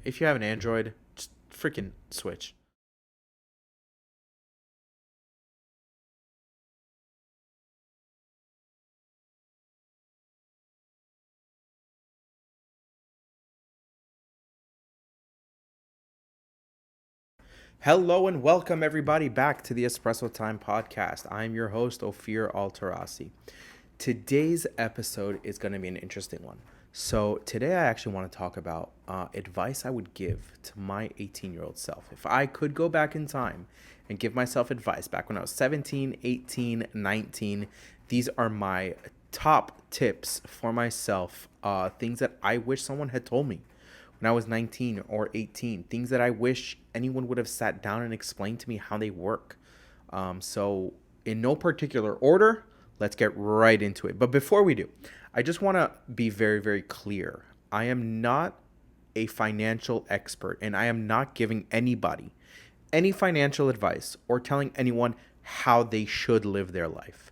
If you have an Android, just freaking switch. Hello and welcome everybody back to the Espresso Time podcast. I'm your host Ophir Alterasi. Today's episode is going to be an interesting one. So today I actually want to talk about advice I would give to my 18-year-old self. If I could go back in time and give myself advice back when I was 17, 18, 19, these are my top tips for myself, things that I wish someone had told me when I was 19 or 18, things that I wish anyone would have sat down and explained to me how they work. So, in no particular order, let's get right into it. But before we do, I just want to be very, very clear. I am not a financial expert, and I am not giving anybody any financial advice or telling anyone how they should live their life.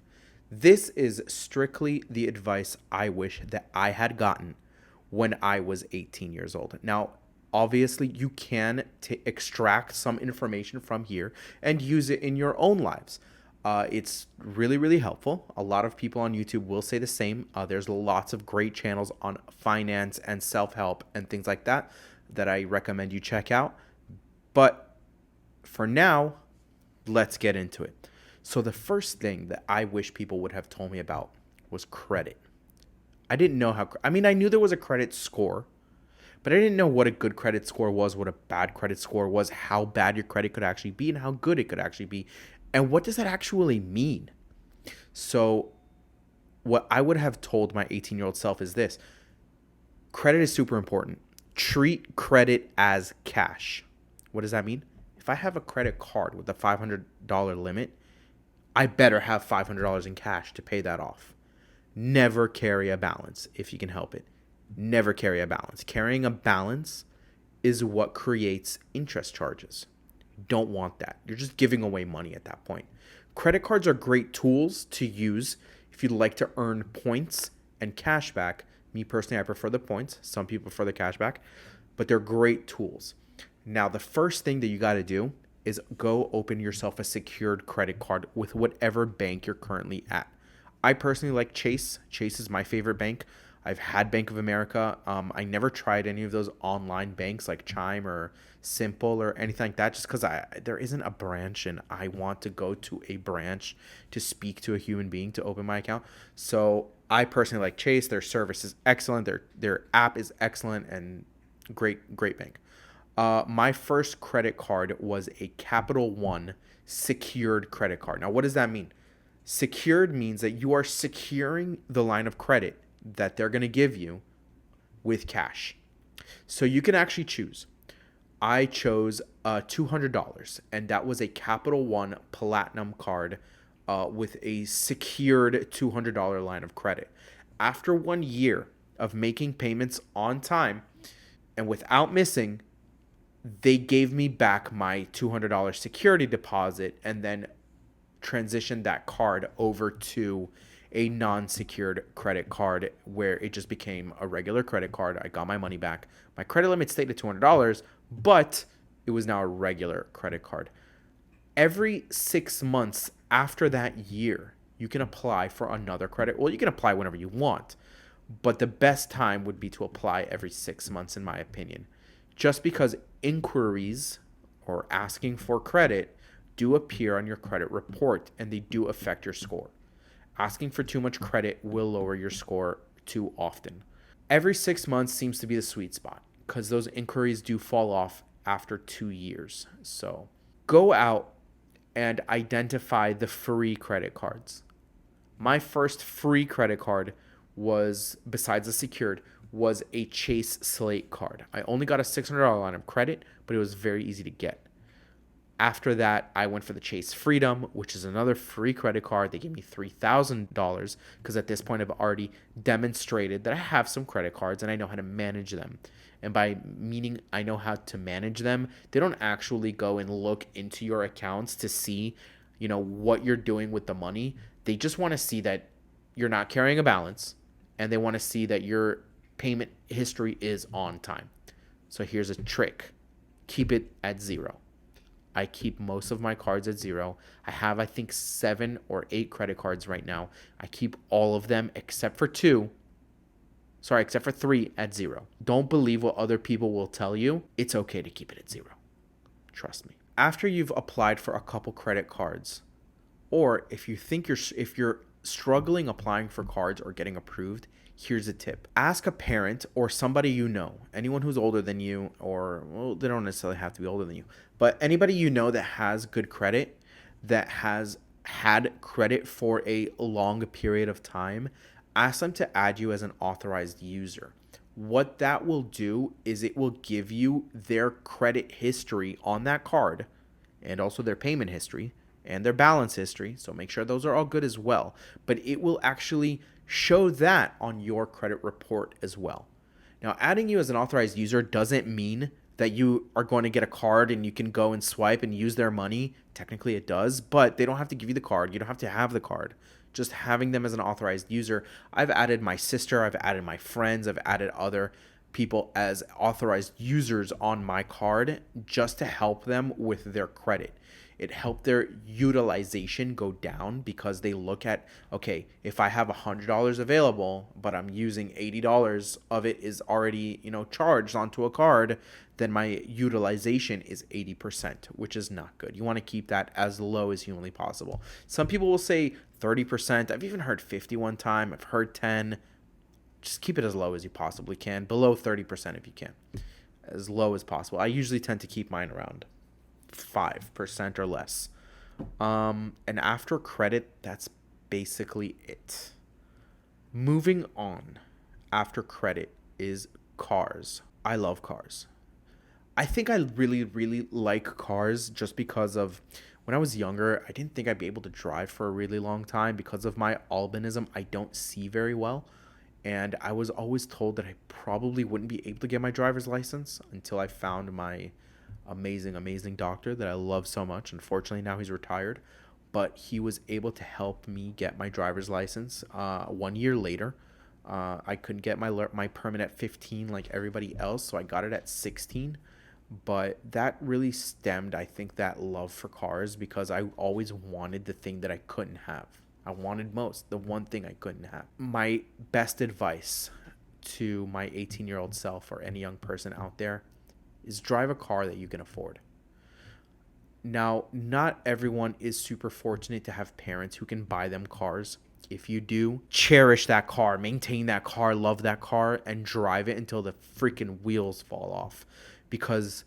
This is strictly the advice I wish that I had gotten when I was 18 years old. Now, obviously, you can extract some information from here and use it in your own lives. It's really, really helpful. A lot of people on YouTube will say the same. There's lots of great channels on finance and self help and things like that that I recommend you check out. But for now, let's get into it. So, the first thing that I wish people would have told me about was credit. I didn't know how, I mean, I knew there was a credit score, but I didn't know what a good credit score was, what a bad credit score was, how bad your credit could actually be, and how good it could actually be. And what does that actually mean? So, what I would have told my 18-year-old self is this: credit is super important. Treat credit as cash. What does that mean? If I have a credit card with a $500 limit, I better have $500 in cash to pay that off. Never carry a balance if you can help it. Never carry a balance. Carrying a balance is what creates interest charges. You don't want that. You're just giving away money at that point. Credit cards are great tools to use if you'd like to earn points and cash back. Me personally, I prefer the points. Some people prefer the cash back, but they're great tools. Now, the first thing that you got to do is go open yourself a secured credit card with whatever bank you're currently at. I personally like Chase. Chase is my favorite bank. I've had Bank of America. I never tried any of those online banks like Chime or Simple or anything like that, just because there isn't a branch and I want to go to a branch to speak to a human being to open my account. So I personally like Chase. Their service is excellent. Their app is excellent and great bank. My first credit card was a Capital One secured credit card. Now, what does that mean? Secured means that you are securing the line of credit that they're going to give you with cash. So you can actually choose. I chose $200, and that was a Capital One Platinum card with a secured $200 line of credit. After 1 year of making payments on time and without missing, they gave me back my $200 security deposit and then transitioned that card over to a non-secured credit card where it just became a regular credit card. I got my money back. My credit limit stayed at $200, but it was now a regular credit card. Every 6 months after that year, you can apply for another credit. Well, you can apply whenever you want, but the best time would be to apply every 6 months, in my opinion. Just because inquiries or asking for credit do appear on your credit report and they do affect your score. Asking for too much credit will lower your score too often. Every 6 months seems to be the sweet spot because those inquiries do fall off after 2 years. So go out and identify the free credit cards. My first free credit card was, besides the secured, was a Chase Slate card. I only got a $600 line of credit, but it was very easy to get. After that, I went for the Chase Freedom, which is another free credit card. They gave me $3,000 because at this point I've already demonstrated that I have some credit cards and I know how to manage them. And by meaning I know how to manage them, they don't actually go and look into your accounts to see, what you're doing with the money. They just want to see that you're not carrying a balance and they want to see that your payment history is on time. So here's a trick. Keep it at 0. I keep most of my cards at 0. I have, I think, 7 or 8 credit cards right now. I keep all of them except for 3 at 0. Don't believe what other people will tell you. It's okay to keep it at 0. Trust me. After you've applied for a couple credit cards, or if you're struggling applying for cards or getting approved, here's a tip. Ask a parent or somebody you know, anyone who's older than you, or, well, they don't necessarily have to be older than you, but anybody you know that has good credit, that has had credit for a long period of time, ask them to add you as an authorized user. What that will do is it will give you their credit history on that card and also their payment history and their balance history. So make sure those are all good as well. But it will actually show that on your credit report as well. Now, adding you as an authorized user doesn't mean that you are going to get a card and you can go and swipe and use their money. Technically it does, but they don't have to give you the card. You don't have to have the card. Just having them as an authorized user. I've added my sister, I've added my friends, I've added other people as authorized users on my card just to help them with their credit. It helped their utilization go down because they look at, okay, if I have $100 available, but I'm using $80 of it is already, charged onto a card, then my utilization is 80%, which is not good. You want to keep that as low as humanly possible. Some people will say 30%. I've even heard 50 one time. I've heard 10. Just keep it as low as you possibly can. Below 30% if you can. As low as possible. I usually tend to keep mine around 5% or less. And after credit, that's basically it. Moving on, after credit is cars. I love cars. I think I really, really like cars just because of when I was younger, I didn't think I'd be able to drive for a really long time because of my albinism. I don't see very well. And I was always told that I probably wouldn't be able to get my driver's license until I found my amazing, amazing doctor that I love so much. Unfortunately, now he's retired, but he was able to help me get my driver's license 1 year later. I couldn't get my permit at 15 like everybody else, so I got it at 16. But that really stemmed, I think, that love for cars because I always wanted the thing that I couldn't have. I wanted the one thing I couldn't have. My best advice to my 18-year-old self or any young person out there is drive a car that you can afford. Now, not everyone is super fortunate to have parents who can buy them cars. If you do, cherish that car, maintain that car, love that car, and drive it until the freaking wheels fall off. Because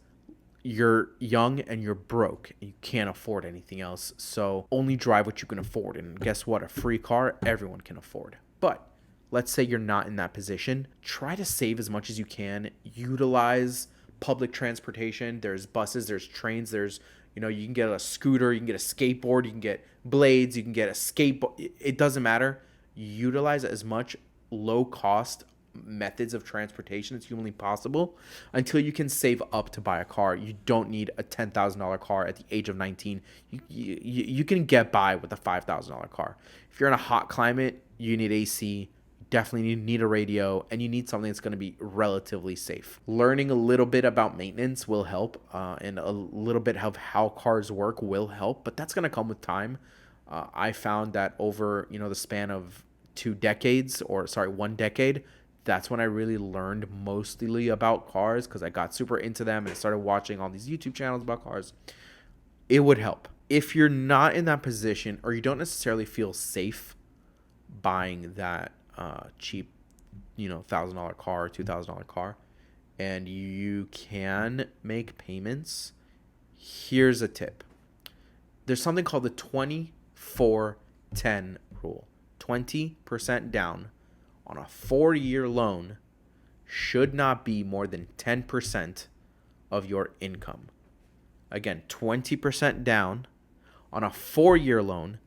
you're young and you're broke. You can't afford anything else. So only drive what you can afford. And guess what? A free car, everyone can afford. But let's say you're not in that position. Try to save as much as you can. Utilize public transportation. There's buses, there's trains, there's, you can get a scooter, you can get a skateboard, you can get blades, you can get a skateboard. It doesn't matter. Utilize as much low cost methods of transportation as humanly possible until you can save up to buy a car. You don't need a $10,000 car at the age of 19. You can get by with a $5,000 car. If you're in a hot climate, you need AC. Definitely need a radio, and you need something that's going to be relatively safe. Learning a little bit about maintenance will help, and a little bit of how cars work will help, but that's going to come with time. I found that over the span of 1 decade, that's when I really learned mostly about cars because I got super into them and started watching all these YouTube channels about cars. It would help. If you're not in that position or you don't necessarily feel safe buying that cheap, $1,000 car or $2,000 car, and you can make payments, here's a tip. There's something called the 24-10 rule. 20% down on a 4-year loan should not be more than 10% of your income. Again, 20% down on a 4-year loan.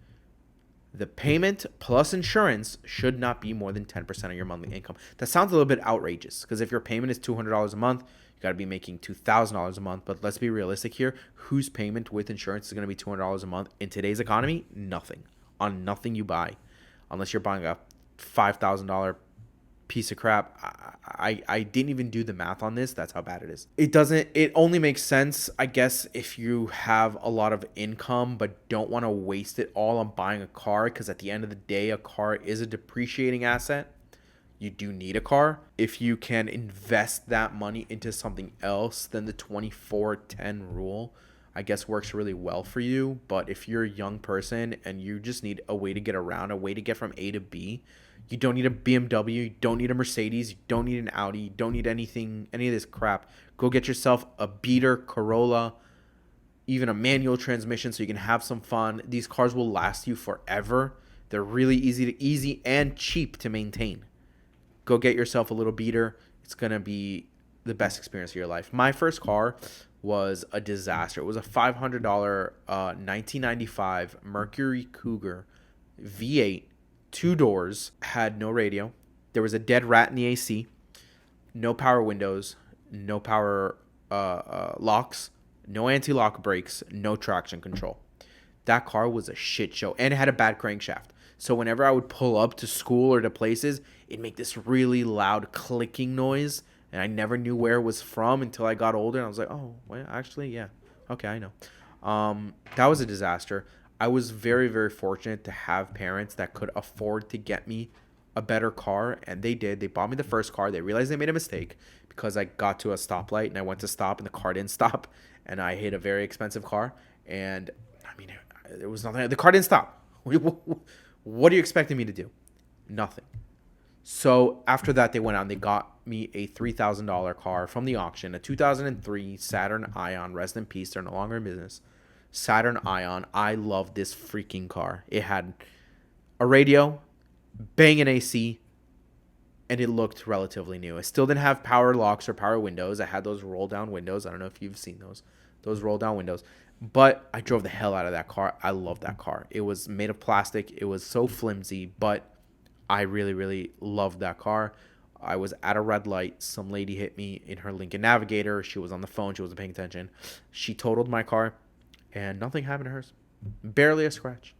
The payment plus insurance should not be more than 10% of your monthly income. That sounds a little bit outrageous because if your payment is $200 a month, you got to be making $2,000 a month. But let's be realistic here. Whose payment with insurance is going to be $200 a month? In today's economy, nothing. On nothing you buy. Unless you're buying a $5,000 piece of crap. I didn't even do the math on this. That's how bad it is. It only makes sense, I guess, if you have a lot of income but don't want to waste it all on buying a car, because at the end of the day, a car is a depreciating asset. You do need a car. If you can invest that money into something else, then the 24/10 rule, I guess, works really well for you. But if you're a young person and you just need a way to get around, a way to get from A to B, you don't need a BMW, you don't need a Mercedes, you don't need an Audi, you don't need anything, any of this crap. Go get yourself a beater, Corolla, even a manual transmission so you can have some fun. These cars will last you forever. They're really easy and cheap to maintain. Go get yourself a little beater. It's going to be the best experience of your life. My first car was a disaster. It was a $500 1995 Mercury Cougar V8, 2 doors, had no radio. There was a dead rat in the AC, no power windows, no power locks, no anti-lock brakes, no traction control. That car was a shit show, and it had a bad crankshaft. So whenever I would pull up to school or to places, it'd make this really loud clicking noise, and I never knew where it was from until I got older. And I was like, oh, well, actually, yeah. Okay, I know. That was a disaster. I was very, very fortunate to have parents that could afford to get me a better car, and they did. They bought me the first car. They realized they made a mistake because I got to a stoplight, and I went to stop, and the car didn't stop, and I hit a very expensive car, and I mean, there was nothing. The car didn't stop. What are you expecting me to do? Nothing. So after that, they went out and they got me a $3,000 car from the auction, a 2003 Saturn Ion. Rest in peace. They're no longer in business. Saturn Ion. I love this freaking car. It had a radio, banging AC, and it looked relatively new. It still didn't have power locks or power windows. I had those roll down windows. I don't know if you've seen those roll down windows. But I drove the hell out of that car. I love that car. It was made of plastic. It was so flimsy, but I really, really loved that car. I was at a red light. Some lady hit me in her Lincoln Navigator. She was on the phone. She wasn't paying attention. She totaled my car, and nothing happened to hers. Barely a scratch.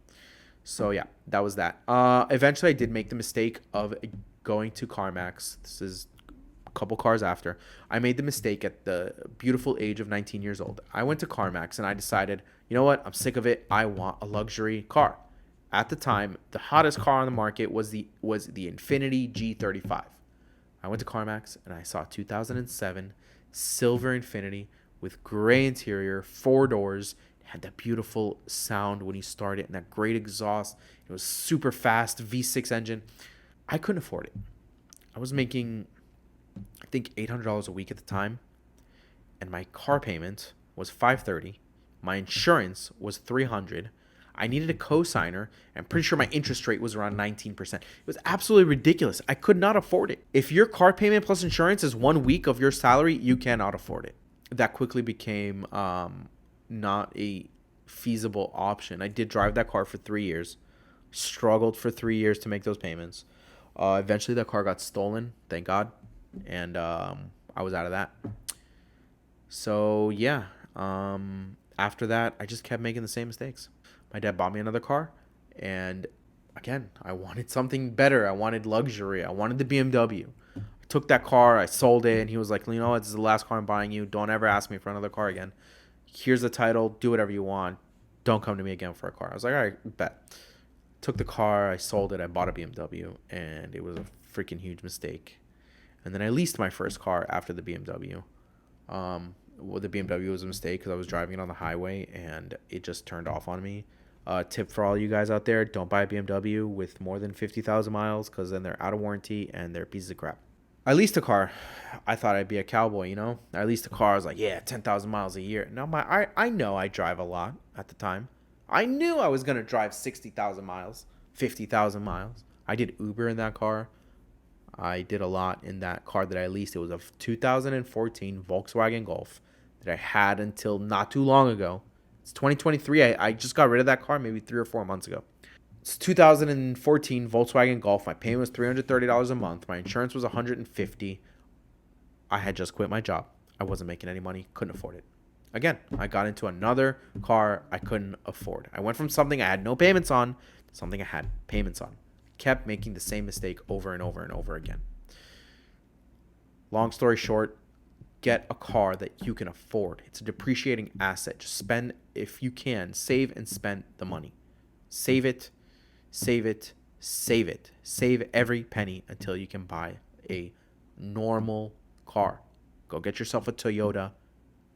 So, yeah, that was that. Eventually, I did make the mistake of going to CarMax. This is couple cars after. I made the mistake at the beautiful age of 19 years old. I went to CarMax and I decided, you know what? I'm sick of it. I want a luxury car. At the time, the hottest car on the market was the Infiniti G35. I went to CarMax and I saw a 2007 silver Infiniti with gray interior, 4 doors. It had that beautiful sound when you start it and that great exhaust. It was super fast, V6 engine. I couldn't afford it. I was making, I think, $800 a week at the time, and my car payment was $530. My insurance was $300. I needed a cosigner. I'm pretty sure my interest rate was around 19%. It was absolutely ridiculous. I could not afford it. If your car payment plus insurance is 1 week of your salary, you cannot afford it. That quickly became not a feasible option. I did drive that car for 3 years. Struggled for 3 years to make those payments. Eventually, that car got stolen. Thank God. And I was out of that. So yeah, after that, I just kept making the same mistakes. My dad bought me another car, and again, I wanted something better. I wanted luxury. I wanted the BMW. I took that car, I sold it, and he was like, you know what, this is the last car I'm buying you. Don't ever ask me for another car again. Here's the title. Do whatever you want. Don't come to me again for a car. I was like, all right, bet. Took the car, I sold it, I bought a BMW, and it was a freaking huge mistake. And then I leased my first car after the BMW. The BMW was a mistake because I was driving it on the highway and it just turned off on me. Tip for all you guys out there, don't buy a BMW with more than 50,000 miles because then they're out of warranty and they're pieces of crap. I leased a car. I thought I'd be a cowboy, you know? I leased a car. I was like, yeah, 10,000 miles a year. Now, I know I drive a lot at the time. I knew I was going to drive 60,000 miles, 50,000 miles. I did Uber in that car. I did a lot in that car that I leased. It was a 2014 Volkswagen Golf that I had until not too long ago. It's 2023. I just got rid of that car maybe 3 or 4 months ago. It's 2014 Volkswagen Golf. My payment was $330 a month. My insurance was $150. I had just quit my job. I wasn't making any money. Couldn't afford it. Again, I got into another car I couldn't afford. I went from something I had no payments on to something I had payments on. Kept making the same mistake over and over and over again. Long story short, get a car that you can afford. It's a depreciating asset. Just spend, if you can, save and spend the money. Save it, save it, save it. Save every penny until you can buy a normal car. Go get yourself a Toyota.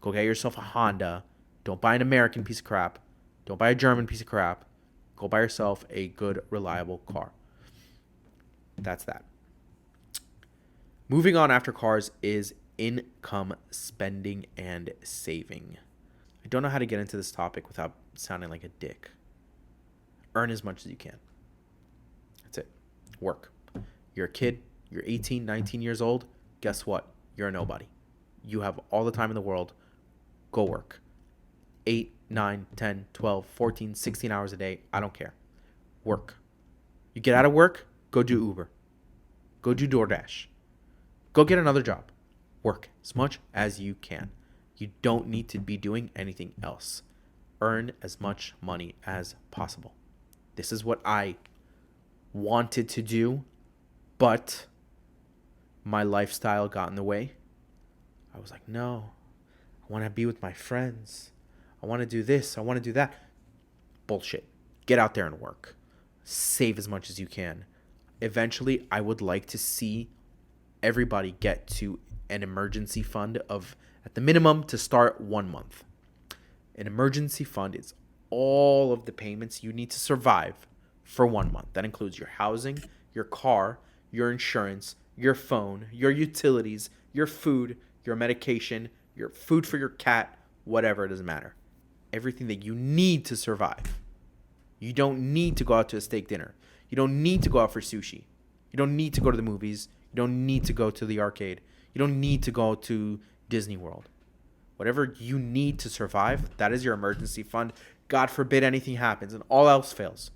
Go get yourself a Honda. Don't buy an American piece of crap. Don't buy a German piece of crap. Go buy yourself a good, reliable car. That's that. Moving on after cars is income, spending, and saving. I don't know how to get into this topic without sounding like a dick. Earn as much as you can. That's it. Work. You're a kid. You're 18, 19 years old. Guess what? You're a nobody. You have all the time in the world. Go work. 8, 9, 10, 12, 14, 16 hours a day. I don't care. Work. You get out of work, go do Uber. Go do DoorDash. Go get another job. Work as much as you can. You don't need to be doing anything else. Earn as much money as possible. This is what I wanted to do, but my lifestyle got in the way. I was like, no, I want to be with my friends. I want to do this. I want to do that. Bullshit. Get out there and work. Save as much as you can. Eventually, I would like to see everybody get to an emergency fund of, at the minimum, to start 1 month. An emergency fund is all of the payments you need to survive for 1 month. That includes your housing, your car, your insurance, your phone, your utilities, your food, your medication, your food for your cat, whatever, it doesn't matter. Everything that you need to survive. You don't need to go out to a steak dinner. You don't need to go out for sushi. You don't need to go to the movies. You don't need to go to the arcade. You don't need to go to Disney World. Whatever you need to survive, that is your emergency fund. God forbid anything happens and all else fails.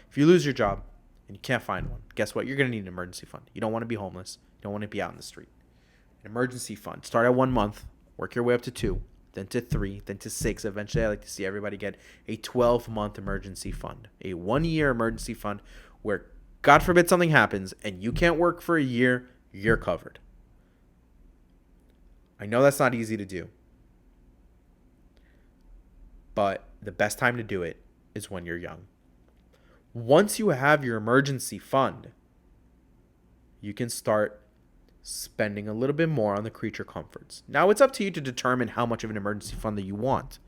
If you lose your job and you can't find one, guess what? You're going to need an emergency fund. You don't want to be homeless. You don't want to be out in the street. An emergency fund. Start at 1 month. Work your way up to 2. Then to 3. Then to 6. Eventually, I like to see everybody get a 12-month emergency fund. A 1-year emergency fund where, God forbid something happens and you can't work for a year, you're covered. I know that's not easy to do. But the best time to do it is when you're young. Once you have your emergency fund, you can start spending a little bit more on the creature comforts. Now, it's up to you to determine how much of an emergency fund that you want.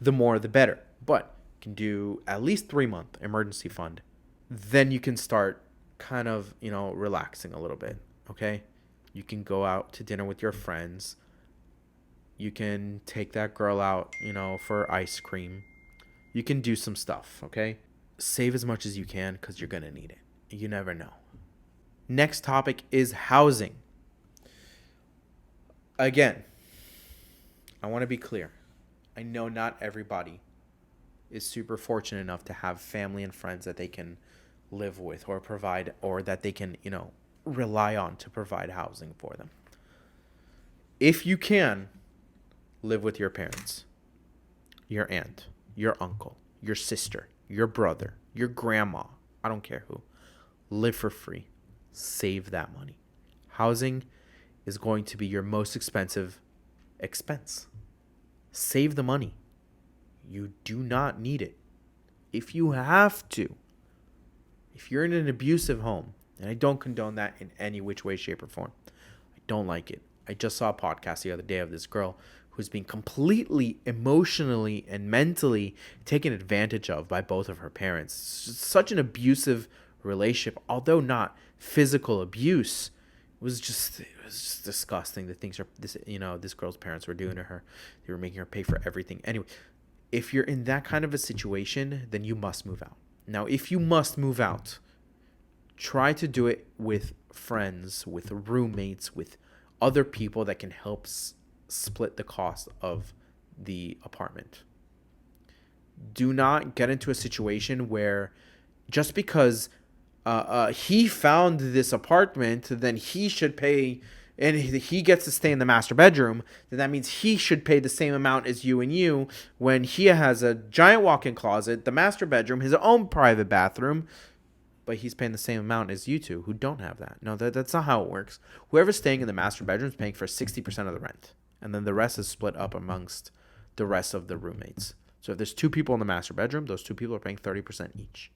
The more, the better. But you can do at least 3-month emergency fund. Then you can start kind of, relaxing a little bit, okay? You can go out to dinner with your friends. You can take that girl out, for ice cream. You can do some stuff, okay? Save as much as you can because you're going to need it. You never know. Next topic is housing. Again, I want to be clear. I know not everybody is super fortunate enough to have family and friends that they can live with or provide, or that they can, rely on to provide housing for them. If you can, live with your parents, your aunt, your uncle, your sister, your brother, your grandma. I don't care who. Live for free. Save that money. Housing is going to be your most expensive expense. Save the money. You do not need it. If you have to, if you're in an abusive home, and I don't condone that in any which way, shape, or form. I don't like it. I just saw a podcast the other day of this girl who's being completely emotionally and mentally taken advantage of by both of her parents. Such an abusive relationship, although not physical abuse. It was just disgusting. The things this girl's parents were doing to her. They were making her pay for everything. Anyway, if you're in that kind of a situation, then you must move out. Now, if you must move out, try to do it with friends, with roommates, with other people that can help split the cost of the apartment. Do not get into a situation where just because he found this apartment, then he should pay, and he gets to stay in the master bedroom, then that means he should pay the same amount as you, when he has a giant walk-in closet, the master bedroom, his own private bathroom. but he's paying the same amount as you two who don't have that. No, that's not how it works. Whoever's staying in the master bedroom is paying for 60% of the rent, and then the rest is split up amongst the rest of the roommates. So if there's 2 people in the master bedroom, those 2 people are paying 30% each.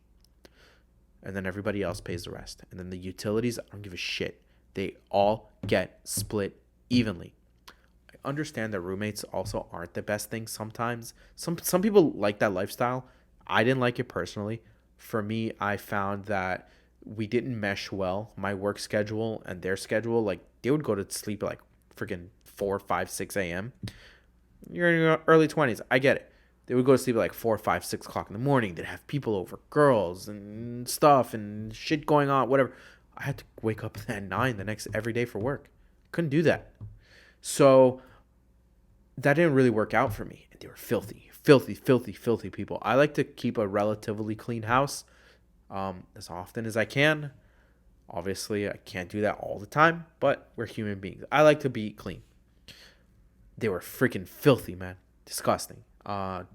And then everybody else pays the rest. And then the utilities, I don't give a shit. They all get split evenly. I understand that roommates also aren't the best thing sometimes. Some people like that lifestyle. I didn't like it personally. For me, I found that we didn't mesh well. My work schedule and their schedule, like they would go to sleep at like freaking 4, 5, 6 a.m. You're in your early 20s. I get it. They would go to sleep at like 4, 5, 6 o'clock in the morning. They'd have people over, girls and stuff and shit going on, whatever. I had to wake up at 9 every day for work. Couldn't do that. So that didn't really work out for me. They were filthy people. I like to keep a relatively clean house as often as I can. Obviously, I can't do that all the time, but we're human beings. I like to be clean. They were freaking filthy, man. Disgusting.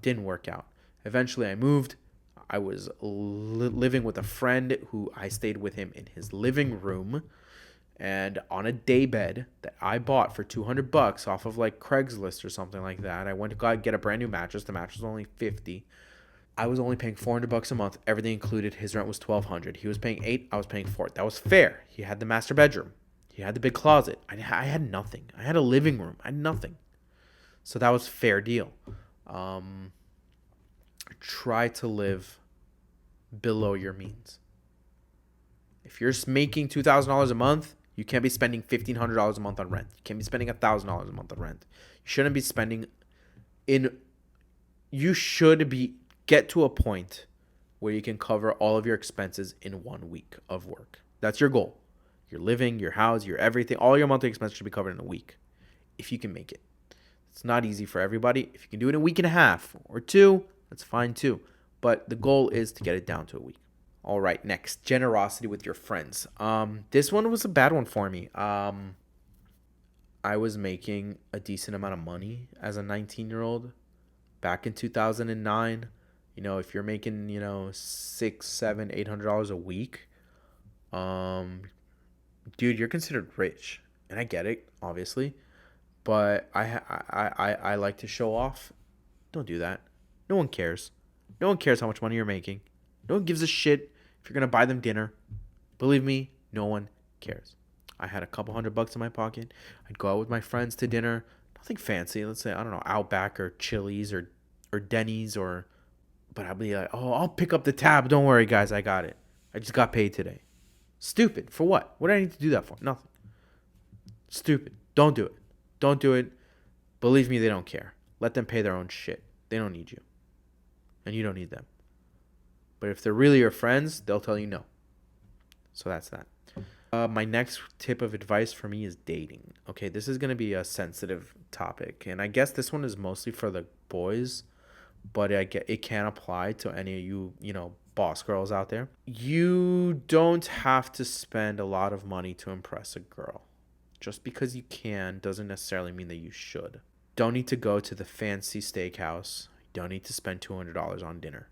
Didn't work out. Eventually, I moved. I was living with a friend who I stayed with him in his living room, and on a day bed that I bought for $200 off of like Craigslist or something like that. I went to get a brand new mattress. The mattress was only $50. I was only paying $400 a month. Everything included. His rent was $1,200. He was paying $8. I was paying $4. That was fair. He had the master bedroom. He had the big closet. I had nothing. I had a living room. I had nothing. So that was fair deal. Try to live below your means. If you're making $2,000 a month, you can't be spending $1,500 a month on rent. You can't be spending $1,000 a month on rent. You shouldn't be spending you should get to a point where you can cover all of your expenses in 1 week of work. That's your goal. Your living, your house, your everything, all your monthly expenses should be covered in a week. If you can make it. It's not easy for everybody. If you can do it in a week and a half or 2, that's fine too. But the goal is to get it down to a week. All right, next, generosity with your friends. This one was a bad one for me. I was making a decent amount of money as a 19-year-old back in 2009. If you're making, $600, $700, $800 a week, dude, you're considered rich. And I get it, obviously. But I like to show off. Don't do that. No one cares. No one cares how much money you're making. No one gives a shit if you're going to buy them dinner. Believe me, no one cares. I had a couple $100 in my pocket. I'd go out with my friends to dinner. Nothing fancy. Let's say, I don't know, Outback or Chili's or Denny's but I'd be like, oh, I'll pick up the tab. Don't worry, guys. I got it. I just got paid today. Stupid. For what? What do I need to do that for? Nothing. Stupid. Don't do it. Don't do it. Believe me, they don't care. Let them pay their own shit. They don't need you. And you don't need them. But if they're really your friends, they'll tell you no. So that's that. My next tip of advice for me is dating. Okay, this is going to be a sensitive topic. And I guess this one is mostly for the boys. But it can apply to any of you, boss girls out there. You don't have to spend a lot of money to impress a girl. Just because you can doesn't necessarily mean that you should. Don't need to go to the fancy steakhouse. Don't need to spend $200 on dinner.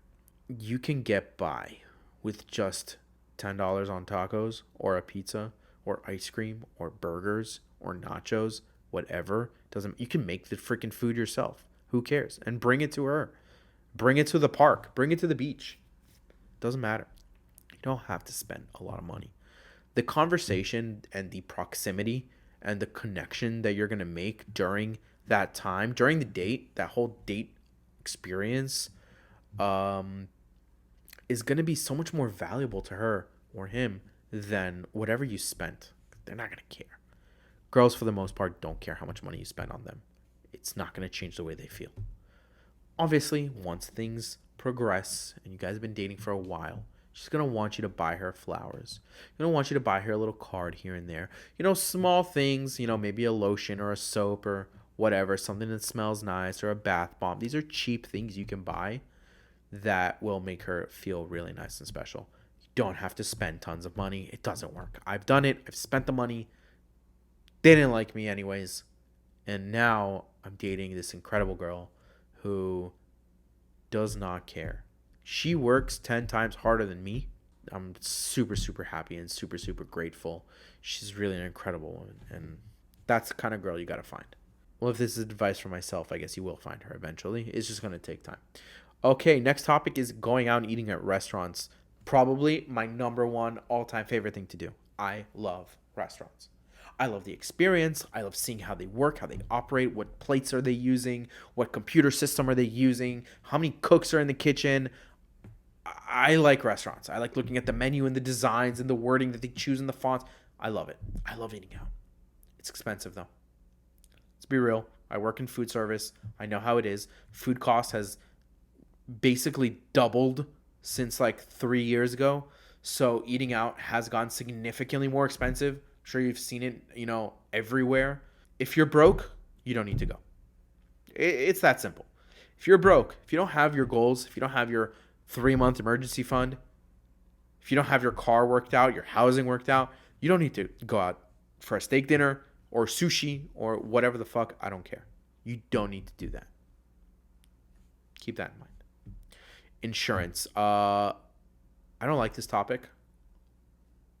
You can get by with just $10 on tacos or a pizza or ice cream or burgers or nachos, whatever. You can make the freaking food yourself. Who cares? And bring it to her. Bring it to the park. Bring it to the beach. Doesn't matter. You don't have to spend a lot of money. The conversation and the proximity and the connection that you're going to make during that time, during the date, that whole date experience, is going to be so much more valuable to her or him than whatever you spent. They're not going to care. Girls, for the most part, don't care how much money you spend on them. It's not going to change the way they feel. Obviously, once things progress and you guys have been dating for a while, she's going to want you to buy her flowers. She's going to want you to buy her a little card here and there. Small things, maybe a lotion or a soap or whatever, something that smells nice or a bath bomb. These are cheap things you can buy that will make her feel really nice and special. You don't have to spend tons of money. It doesn't work. I've done it. I've spent the money. They didn't like me anyways. And now I'm dating this incredible girl who does not care. She works 10 times harder than me. I'm super, super happy and super, super grateful. She's really an incredible woman. And that's the kind of girl you got to find. Well, if this is advice for myself, I guess you will find her eventually. It's just going to take time. Okay, next topic is going out and eating at restaurants. Probably my number one all-time favorite thing to do. I love restaurants. I love the experience. I love seeing how they work, how they operate, what plates are they using, what computer system are they using, how many cooks are in the kitchen. I like restaurants. I like looking at the menu and the designs and the wording that they choose in the fonts. I love it. I love eating out. It's expensive though. Let's be real. I work in food service. I know how it is. Food cost has basically doubled since like 3 years ago. So eating out has gotten significantly more expensive. I'm sure you've seen it, everywhere. If you're broke, you don't need to go. It's that simple. If you're broke, if you don't have your goals, if you don't have your 3-month emergency fund, if you don't have your car worked out, your housing worked out, you don't need to go out for a steak dinner or sushi or whatever the fuck. I don't care. You don't need to do that. Keep that in mind. Insurance. I don't like this topic.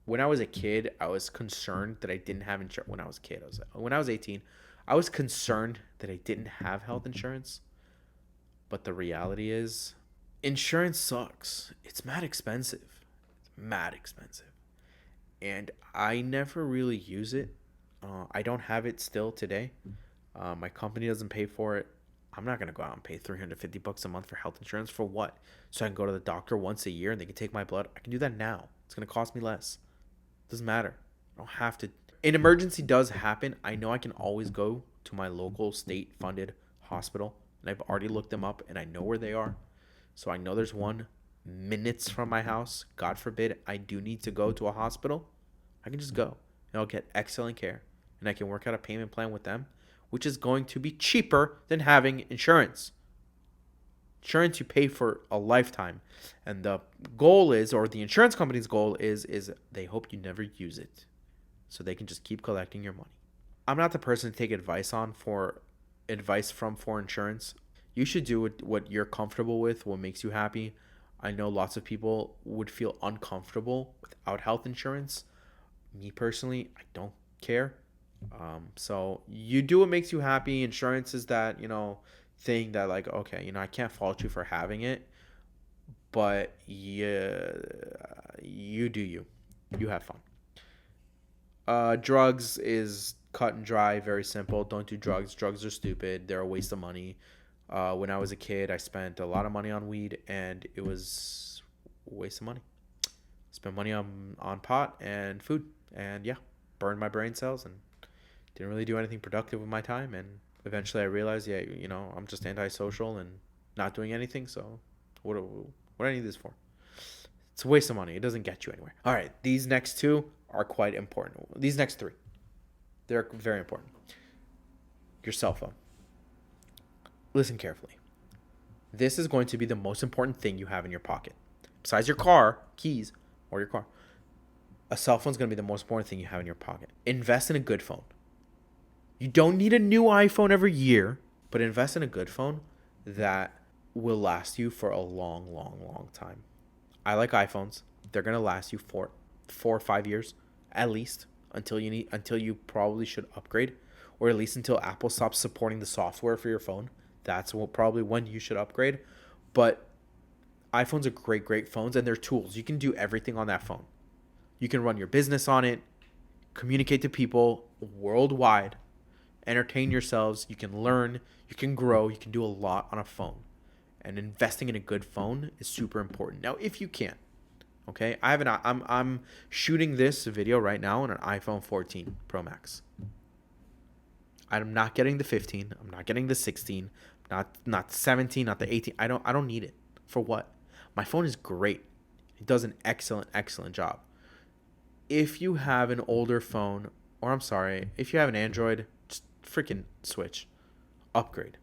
When I was a kid, I was concerned that I didn't have insurance. When I was 18, I was concerned that I didn't have health insurance. But the reality is, insurance sucks. It's mad expensive. And I never really use it. I don't have it still today. My company doesn't pay for it. I'm not going to go out and pay $350 a month for health insurance. For what? So I can go to the doctor once a year and they can take my blood. I can do that now. It's going to cost me less. Doesn't matter. I don't have to. An emergency does happen. I know I can always go to my local state-funded hospital. And I've already looked them up and I know where they are. So I know there's one minutes from my house. God forbid I do need to go to a hospital. I can just go and I'll get excellent care. And I can work out a payment plan with them, which is going to be cheaper than having insurance. Insurance you pay for a lifetime. And the goal is, or the insurance company's goal is they hope you never use it. So they can just keep collecting your money. I'm not the person to take advice from for insurance. You should do what you're comfortable with, what makes you happy. I know lots of people would feel uncomfortable without health insurance. Me personally, I don't care. So you do what makes you happy. Insurance is that, thing that like, okay, I can't fault you for having it, but yeah, you do you. You have fun. Drugs is cut and dry, very simple. Don't do drugs. Drugs are stupid. They're a waste of money. When I was a kid, I spent a lot of money on weed and it was a waste of money. Spent money on pot and food and burned my brain cells and didn't really do anything productive with my time. And eventually I realized, I'm just antisocial and not doing anything. So what do I need this for? It's a waste of money. It doesn't get you anywhere. All right. These next two are quite important. These next three, they're very important. Your cell phone. Listen carefully. This is going to be the most important thing you have in your pocket. Besides your car, keys, or your car. A cell phone is going to be the most important thing you have in your pocket. Invest in a good phone. You don't need a new iPhone every year, but invest in a good phone that will last you for a long, long, long time. I like iPhones. They're going to last you for 4 or 5 years at least until you probably should upgrade, or at least until Apple stops supporting the software for your phone. That's probably when you should upgrade. But iPhones are great phones, and they're tools. You can do everything on that phone. You can run your business on it, communicate to people worldwide, entertain yourselves. You can learn, you can grow, you can do a lot on a phone. And investing in a good phone is super important. Now, if you can, okay, I'm shooting this video right now on an iPhone 14 Pro Max. I'm not getting the 15. I'm not getting the 16. Not 17. Not the 18. I don't need it. For what? My phone is great. It does an excellent job. If you have an older phone, if you have an Android, just freaking switch, upgrade,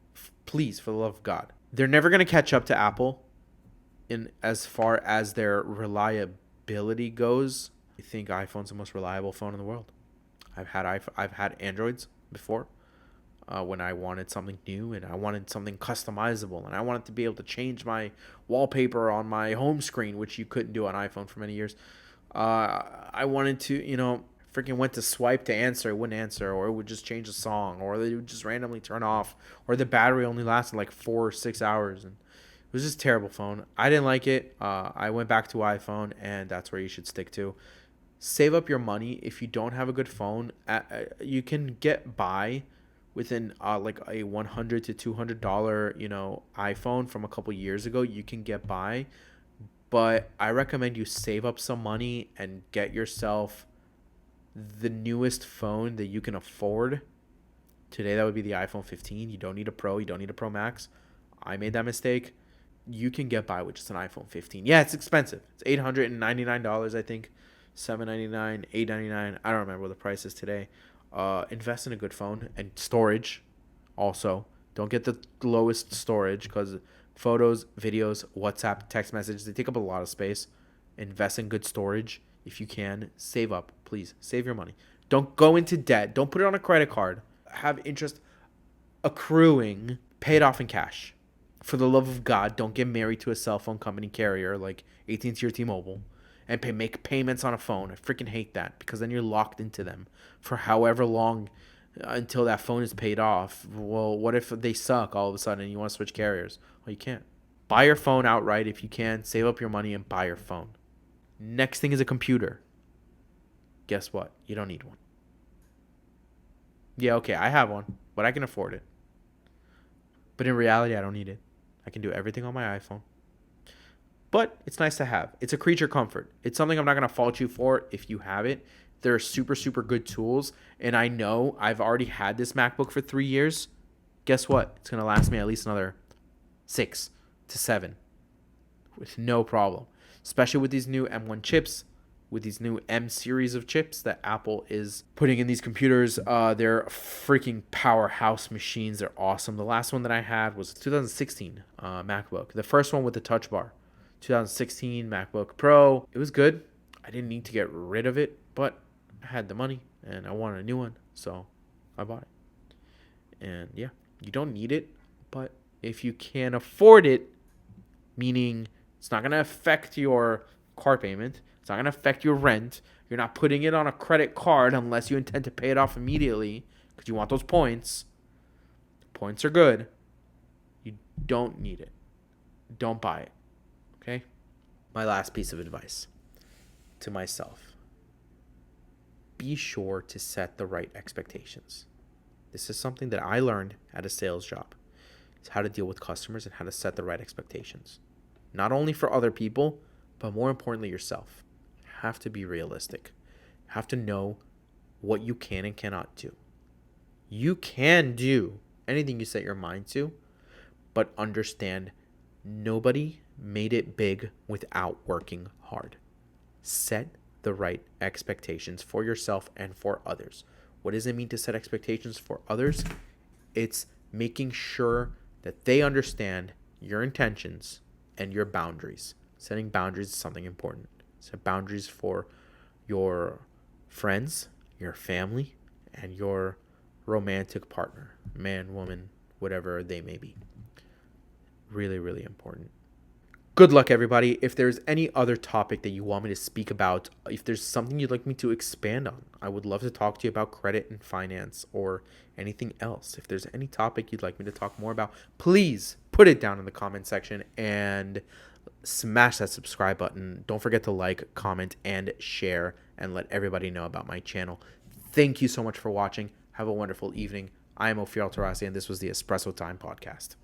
please, for the love of God. They're never gonna catch up to Apple in as far as their reliability goes. I think iPhone's the most reliable phone in the world. I've had Androids before. when I wanted something new and I wanted something customizable and I wanted to be able to change my wallpaper on my home screen, which you couldn't do on iPhone for many years. I wanted to, freaking went to swipe to answer, it wouldn't answer, or it would just change the song, or it would just randomly turn off, or the battery only lasted like 4 or 6 hours. And it was just a terrible phone. I didn't like it. I went back to iPhone, and that's where you should stick to. Save up your money. If you don't have a good phone, you can get by within like a $100 to $200 iPhone from a couple years ago. You can get by, but I recommend you save up some money and get yourself the newest phone that you can afford. Today that would be the iPhone 15. You don't need a Pro, you don't need a Pro Max. I made that mistake. You can get by with just an iPhone 15. Yeah, it's expensive. It's $899, I think. $799, $899. I don't remember what the price is today. Invest in a good phone and storage. Also, don't get the lowest storage because photos, videos, WhatsApp, text messages, they take up a lot of space. Invest in good storage if you can. Save up, please. Save your money. Don't go into debt. Don't put it on a credit card. Have interest accruing. Pay it off in cash. For the love of God, don't get married to a cell phone company carrier like AT&T or T-Mobile and make payments on a phone. I freaking hate that because then you're locked into them for however long until that phone is paid off. Well, what if they suck all of a sudden and you want to switch carriers? Well, you can't. Buy your phone outright if you can. Save up your money and buy your phone. Next thing is a computer. Guess what? You don't need one. Yeah, okay, I have one, but I can afford it. But in reality, I don't need it. I can do everything on my iPhone. But it's nice to have. It's a creature comfort. It's something I'm not going to fault you for if you have it. They're super, super good tools. And I know I've already had this MacBook for 3 years. Guess what? It's going to last me at least another 6 to 7 with no problem. Especially with these new M1 chips, with these new M series of chips that Apple is putting in these computers. They're freaking powerhouse machines. They're awesome. The last one that I had was 2016 MacBook. The first one with the Touch Bar. 2016 MacBook Pro. It was good. I didn't need to get rid of it, but I had the money and I wanted a new one, so I bought it. And yeah, you don't need it, but if you can afford it, meaning it's not going to affect your car payment, it's not going to affect your rent, you're not putting it on a credit card unless you intend to pay it off immediately because you want those points. Points are good. You don't need it. Don't buy it. Okay? My last piece of advice to myself. Be sure to set the right expectations. This is something that I learned at a sales job. It's how to deal with customers and how to set the right expectations. Not only for other people, but more importantly yourself. You have to be realistic. You have to know what you can and cannot do. You can do anything you set your mind to, but understand nobody made it big without working hard. Set the right expectations for yourself and for others. What does it mean to set expectations for others? It's making sure that they understand your intentions and your boundaries. Setting boundaries is something important. Set boundaries for your friends, your family, and your romantic partner, man, woman, whatever they may be. Really, really important. Good luck, everybody. If there's any other topic that you want me to speak about, if there's something you'd like me to expand on, I would love to talk to you about credit and finance or anything else. If there's any topic you'd like me to talk more about, please put it down in the comment section and smash that subscribe button. Don't forget to like, comment, and share and let everybody know about my channel. Thank you so much for watching. Have a wonderful evening. I am Ophir Altarasi, and this was the Espresso Time Podcast.